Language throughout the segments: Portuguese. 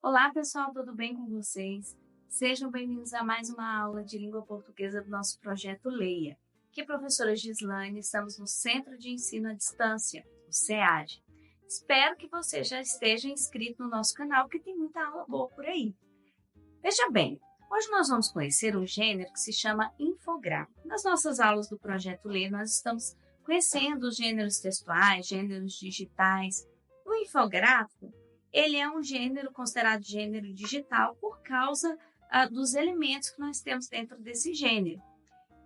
Olá, pessoal, tudo bem com vocês? Sejam bem-vindos a mais uma aula de língua portuguesa do nosso projeto Leia. Aqui é a professora Gislane, estamos no Centro de Ensino à Distância, o SEAD. Espero que você já esteja inscrito no nosso canal, porque tem muita aula boa por aí. Veja bem, hoje nós vamos conhecer um gênero que se chama infográfico. Nas nossas aulas do projeto Leia, nós estamos conhecendo os gêneros textuais, gêneros digitais. O infográfico ele é um gênero considerado gênero digital por causa dos elementos que nós temos dentro desse gênero.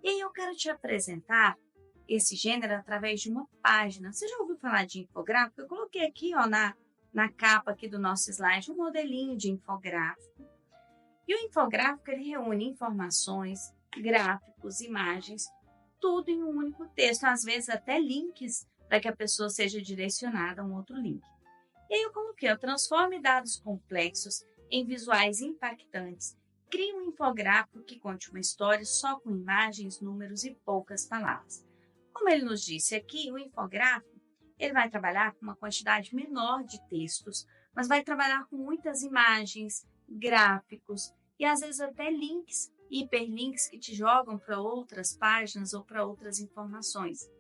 E aí eu quero te apresentar esse gênero através de uma página. Você já ouviu falar de infográfico? Eu coloquei aqui na capa aqui do nosso slide um modelinho de infográfico. E o infográfico ele reúne informações, gráficos, imagens, tudo em um único texto, às vezes até links para que a pessoa seja direcionada a um outro link. E aí eu coloquei, transforme dados complexos em visuais impactantes. Crie um infográfico que conte uma história só com imagens, números e poucas palavras. Como ele nos disse aqui, o infográfico ele vai trabalhar com uma quantidade menor de textos, mas vai trabalhar com muitas imagens, gráficos e às vezes até links, hiperlinks que te jogam para outras páginas ou para outras informações.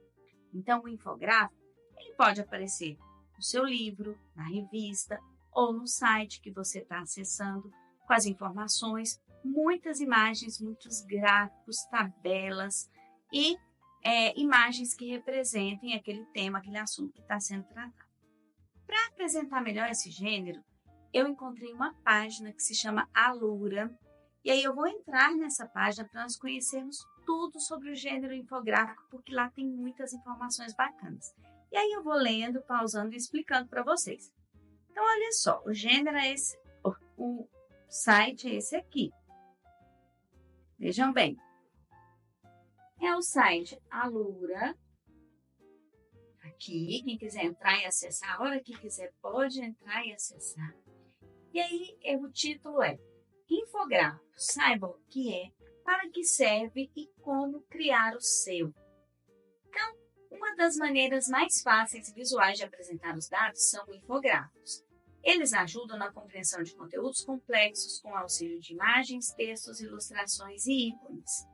Então, o infográfico ele pode aparecer no seu livro, na revista ou no site que você está acessando, com as informações, muitas imagens, muitos gráficos, tabelas e imagens que representem aquele tema, aquele assunto que está sendo tratado. Para apresentar melhor esse gênero, eu encontrei uma página que se chama Alura, e aí eu vou entrar nessa página para nós conhecermos tudo sobre o gênero infográfico, porque lá tem muitas informações bacanas. E aí eu vou lendo, pausando e explicando para vocês. Então, olha só, o gênero é esse, o site é esse aqui. Vejam bem. É o site Alura. Aqui, quem quiser entrar e acessar, a hora que quiser pode entrar e acessar. E aí, o título é Infográfico, saiba o que é, para que serve e como criar o seu. Então, uma das maneiras mais fáceis e visuais de apresentar os dados são infográficos. Eles ajudam na compreensão de conteúdos complexos com auxílio de imagens, textos, ilustrações e ícones.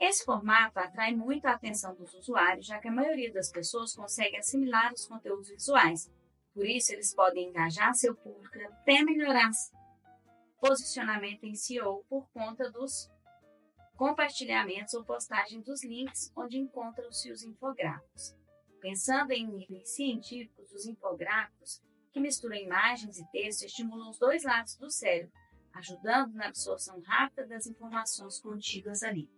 Esse formato atrai muito a atenção dos usuários, já que a maioria das pessoas consegue assimilar os conteúdos visuais. Por isso, eles podem engajar seu público e até melhorar posicionamento em SEO por conta dos compartilhamentos ou postagem dos links onde encontram-se os infográficos. Pensando em níveis científicos, os infográficos, que misturam imagens e texto, estimulam os dois lados do cérebro, ajudando na absorção rápida das informações contidas ali.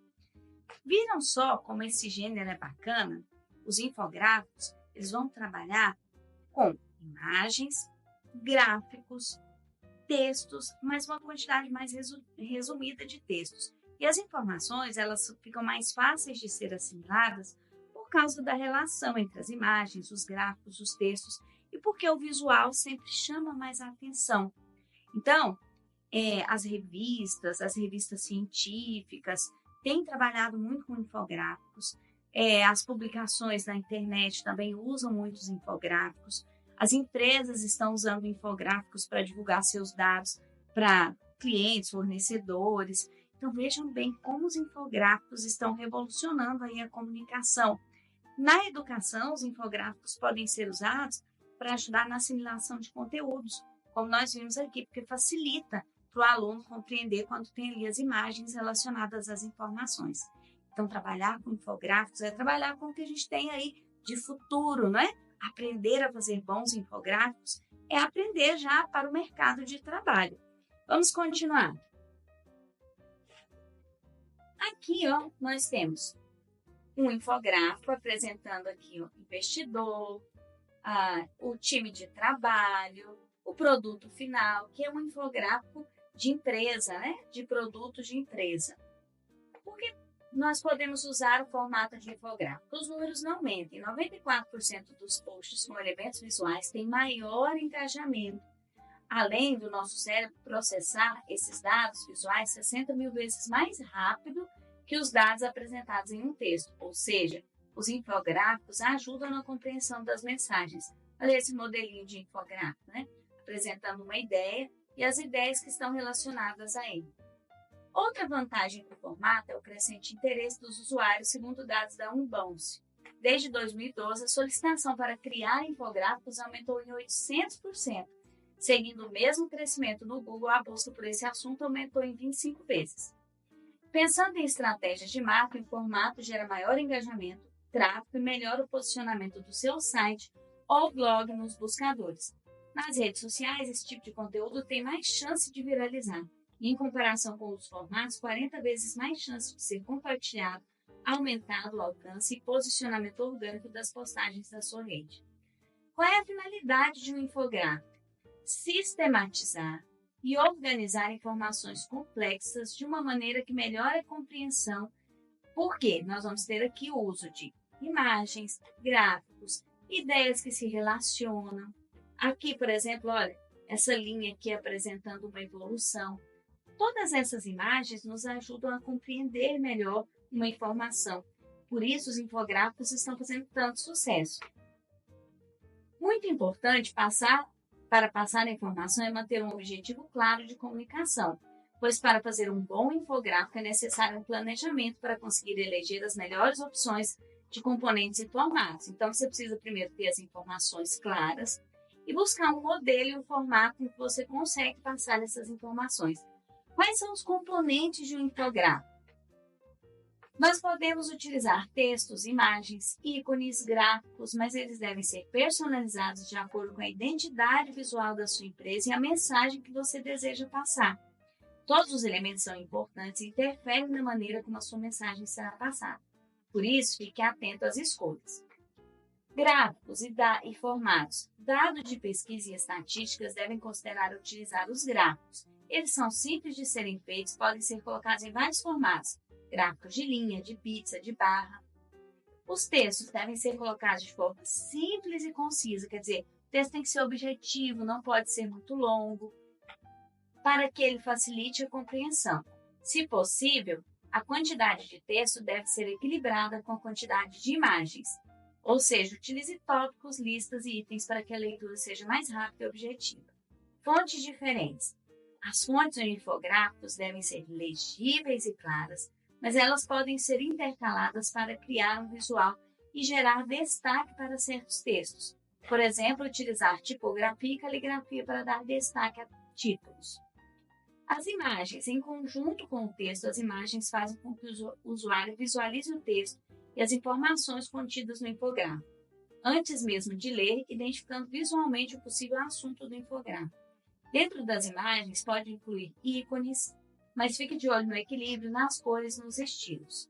Viram só como esse gênero é bacana? Os infográficos eles vão trabalhar com imagens, gráficos, textos, mas uma quantidade mais resumida de textos. E as informações elas ficam mais fáceis de ser assimiladas por causa da relação entre as imagens, os gráficos, os textos e porque o visual sempre chama mais a atenção. Então, as revistas científicas têm trabalhado muito com infográficos, as publicações na internet também usam muitos infográficos, as empresas estão usando infográficos para divulgar seus dados para clientes, fornecedores. Então, vejam bem como os infográficos estão revolucionando aí a comunicação. Na educação, os infográficos podem ser usados para ajudar na assimilação de conteúdos, como nós vimos aqui, porque facilita para o aluno compreender quando tem ali as imagens relacionadas às informações. Então, trabalhar com infográficos é trabalhar com o que a gente tem aí de futuro, não é? Aprender a fazer bons infográficos é aprender já para o mercado de trabalho. Vamos continuar. Aqui, nós temos um infográfico apresentando aqui o investidor, o time de trabalho, o produto final, que é um infográfico de empresa, né? De produto de empresa. Por que nós podemos usar o formato de infográfico? Os números não mentem. 94% dos posts com elementos visuais têm maior engajamento. Além do nosso cérebro processar esses dados visuais 60 mil vezes mais rápido que os dados apresentados em um texto. Ou seja, os infográficos ajudam na compreensão das mensagens. Olha esse modelinho de infográfico, né? Apresentando uma ideia e as ideias que estão relacionadas a ele. Outra vantagem do formato é o crescente interesse dos usuários, segundo dados da Unbounce. Desde 2012, a solicitação para criar infográficos aumentou em 800%. Seguindo o mesmo crescimento no Google, a busca por esse assunto aumentou em 25 vezes. Pensando em estratégias de marketing, o formato gera maior engajamento, tráfego e melhora o posicionamento do seu site ou blog nos buscadores. Nas redes sociais, esse tipo de conteúdo tem mais chance de viralizar. E, em comparação com outros formatos, 40 vezes mais chance de ser compartilhado, aumentado o alcance e posicionamento orgânico das postagens da sua rede. Qual é a finalidade de um infográfico? Sistematizar e organizar informações complexas de uma maneira que melhore a compreensão, porque nós vamos ter aqui o uso de imagens, gráficos, ideias que se relacionam. Aqui, por exemplo, olha, essa linha aqui apresentando uma evolução. Todas essas imagens nos ajudam a compreender melhor uma informação. Por isso, os infográficos estão fazendo tanto sucesso. Muito importante para passar a informação é manter um objetivo claro de comunicação, pois para fazer um bom infográfico é necessário um planejamento para conseguir eleger as melhores opções de componentes e formatos. Então, você precisa primeiro ter as informações claras e buscar um modelo e um formato em que você consegue passar essas informações. Quais são os componentes de um infográfico? Nós podemos utilizar textos, imagens, ícones, gráficos, mas eles devem ser personalizados de acordo com a identidade visual da sua empresa e a mensagem que você deseja passar. Todos os elementos são importantes e interferem na maneira como a sua mensagem será passada. Por isso, fique atento às escolhas. Gráficos e formatos. Dados de pesquisa e estatísticas devem considerar utilizar os gráficos. Eles são simples de serem feitos, podem ser colocados em vários formatos. Gráficos de linha, de pizza, de barra. Os textos devem ser colocados de forma simples e concisa, quer dizer, o texto tem que ser objetivo, não pode ser muito longo, para que ele facilite a compreensão. Se possível, a quantidade de texto deve ser equilibrada com a quantidade de imagens, ou seja, utilize tópicos, listas e itens para que a leitura seja mais rápida e objetiva. Fontes diferentes. As fontes de infográficos devem ser legíveis e claras, mas elas podem ser intercaladas para criar um visual e gerar destaque para certos textos. Por exemplo, utilizar tipografia e caligrafia para dar destaque a títulos. As imagens, em conjunto com o texto, as imagens fazem com que o usuário visualize o texto e as informações contidas no infográfico, antes mesmo de ler, identificando visualmente o possível assunto do infográfico. Dentro das imagens, pode incluir ícones, mas fique de olho no equilíbrio, nas cores e nos estilos.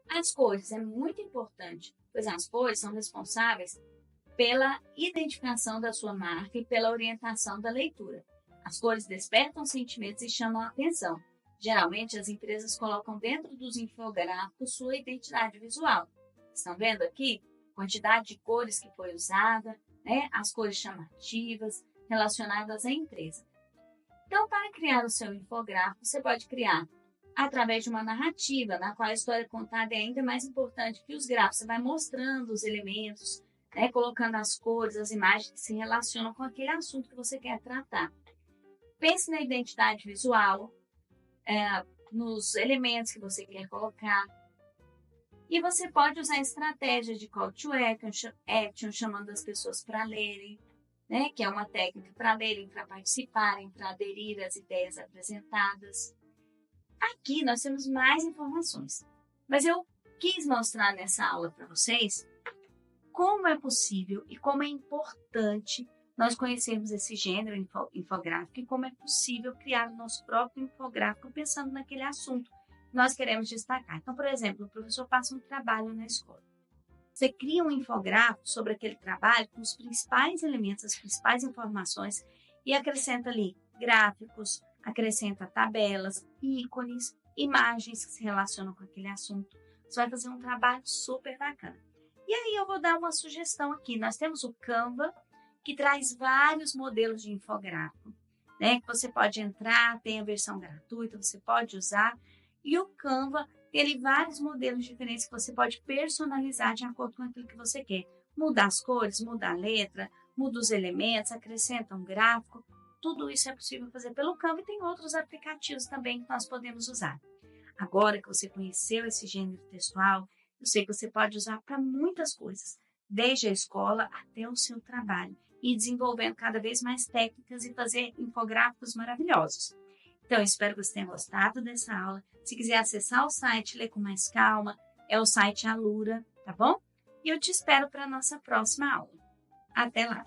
As cores é muito importante, pois as cores são responsáveis pela identificação da sua marca e pela orientação da leitura. As cores despertam sentimentos e chamam a atenção. Geralmente, as empresas colocam dentro dos infográficos sua identidade visual. Estão vendo aqui? Quantidade de cores que foi usada, né? As cores chamativas relacionadas à empresa. Então, para criar o seu infográfico, você pode criar através de uma narrativa, na qual a história contada é ainda mais importante que os gráficos. Você vai mostrando os elementos, né, colocando as cores, as imagens que se relacionam com aquele assunto que você quer tratar. Pense na identidade visual, nos elementos que você quer colocar. E você pode usar estratégias de call to action, chamando as pessoas para lerem, né, que é uma técnica para lerem, para participarem, para aderir às ideias apresentadas. Aqui nós temos mais informações, mas eu quis mostrar nessa aula para vocês como é possível e como é importante nós conhecermos esse gênero infográfico e como é possível criar o nosso próprio infográfico pensando naquele assunto que nós queremos destacar. Então, por exemplo, o professor passa um trabalho na escola. Você cria um infográfico sobre aquele trabalho com os principais elementos, as principais informações e acrescenta ali gráficos, acrescenta tabelas, ícones, imagens que se relacionam com aquele assunto. Você vai fazer um trabalho super bacana. E aí eu vou dar uma sugestão aqui. Nós temos o Canva, que traz vários modelos de infográfico, né? Que você pode entrar, tem a versão gratuita, você pode usar. E o Canva tem ali vários modelos diferentes que você pode personalizar de acordo com aquilo que você quer. Muda as cores, muda a letra, muda os elementos, acrescenta um gráfico. tudo isso é possível fazer pelo Canva e tem outros aplicativos também que nós podemos usar. Agora que você conheceu esse gênero textual, eu sei que você pode usar para muitas coisas, desde a escola até o seu trabalho, e desenvolvendo cada vez mais técnicas e fazer infográficos maravilhosos. Então, eu espero que você tenha gostado dessa aula. Se quiser acessar o site, ler com mais calma, é o site Alura, tá bom? E eu te espero para a nossa próxima aula. Até lá!